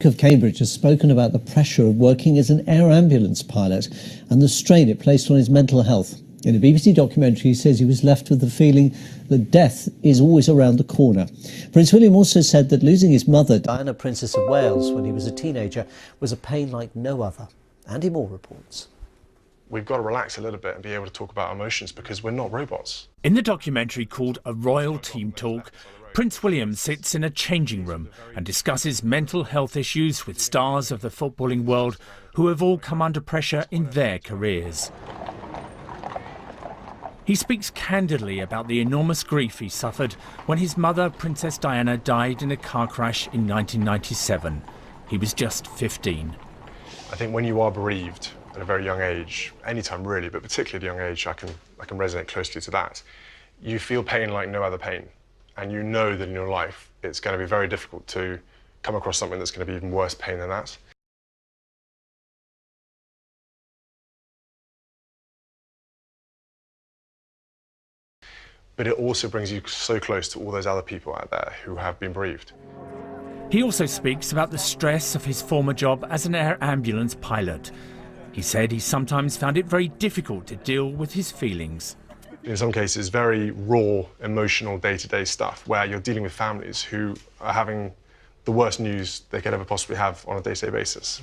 of Cambridge has spoken about the pressure of working as an air ambulance pilot and the strain it placed on his mental health. In a BBC documentary, he says he was left with the feeling that death is always around the corner. Prince William also said that losing his mother, Diana, Princess of Wales, when he was a teenager, was a pain like no other. Andy Moore reports. We've got to relax a little bit and be able to talk about emotions because we're not robots. In the documentary called A Royal Team Talk, Prince William sits in a changing room and discusses mental health issues with stars of the footballing world who have all come under pressure in their careers. He speaks candidly about the enormous grief he suffered when his mother, Princess Diana, died in a car crash in 1997. He was just 15. I think when you are bereaved at a very young age, anytime really, but particularly at a young age, I can resonate closely to that. You feel pain like no other pain. And you know that in your life, it's going to be very difficult to come across something that's going to be even worse pain than that. But it also brings you so close to all those other people out there who have been bereaved. He also speaks about the stress of his former job as an air ambulance pilot. He said he sometimes found it very difficult to deal with his feelings. In some cases, very raw, emotional, day-to-day stuff where you're dealing with families who are having the worst news they could ever possibly have on a day-to-day basis.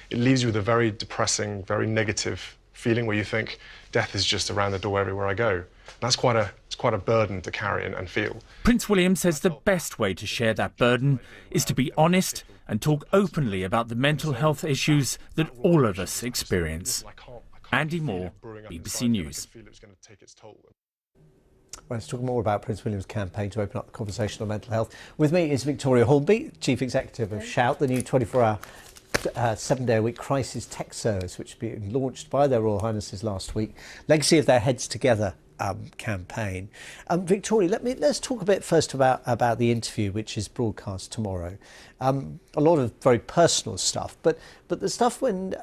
It leaves you with a very depressing, very negative feeling where you think death is just around the door everywhere I go. And that's quite a burden to carry and feel. Prince William says the best way to share that burden is to be honest and talk openly about the mental health issues that all of us experience. Andy Moore, BBC News. Well, let's talk more about Prince William's campaign to open up the conversation on mental health. With me is Victoria Hornby, Chief Executive of Shout, the new 24-hour, 7-day-a-week crisis text service, which has been launched by their Royal Highnesses last week. Legacy of their Heads Together campaign. Victoria, let's talk a bit first about the interview, which is broadcast tomorrow. A lot of very personal stuff, but the stuff when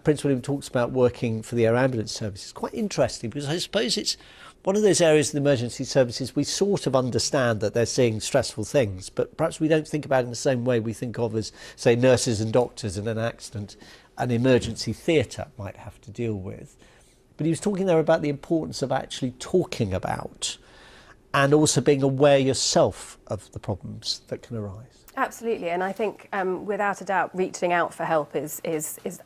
Prince William talks about working for the air ambulance service is quite interesting, because I suppose it's one of those areas in the emergency services we sort of understand that they're seeing stressful things, but perhaps we don't think about it in the same way we think of as, say, nurses and doctors in an accident, an emergency theatre might have to deal with. But he was talking there about the importance of actually talking about and also being aware yourself of the problems that can arise. Absolutely, and I think without a doubt reaching out for help is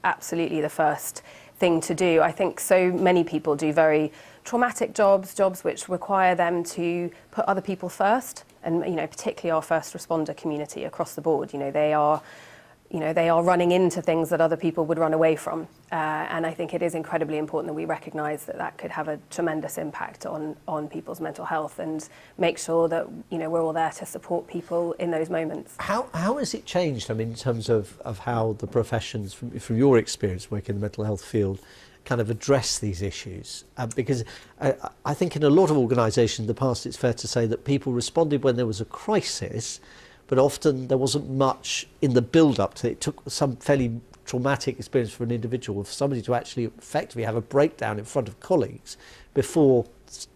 absolutely the first thing to do. I think so many people do very traumatic jobs which require them to put other people first, and particularly our first responder community across the board. They are running into things that other people would run away from, and I think it is incredibly important that we recognise that could have a tremendous impact on people's mental health, and make sure that we're all there to support people in those moments. How has it changed? I mean, in terms of how the professions, from your experience working in the mental health field, kind of address these issues? Because I think in a lot of organisations in the past, it's fair to say that people responded when there was a crisis, but often there wasn't much in the build-up to it. It took some fairly traumatic experience for an individual, for somebody to actually effectively have a breakdown in front of colleagues before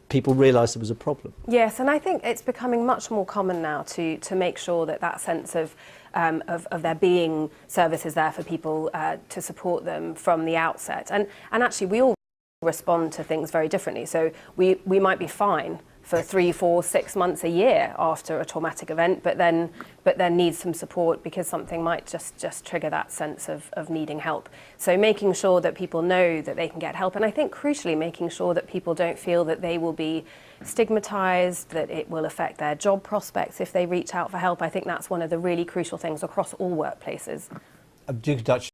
people realised there was a problem. Yes, and I think it's becoming much more common now to make sure that sense of there being services there for people to support them from the outset. And actually we all respond to things very differently. So we might be fine for 3, 4, 6 months, a year after a traumatic event, but then need some support because something might just trigger that sense of needing help. So making sure that people know that they can get help, and I think crucially making sure that people don't feel that they will be stigmatised, that it will affect their job prospects if they reach out for help. I think that's one of the really crucial things across all workplaces. Duke of Dutch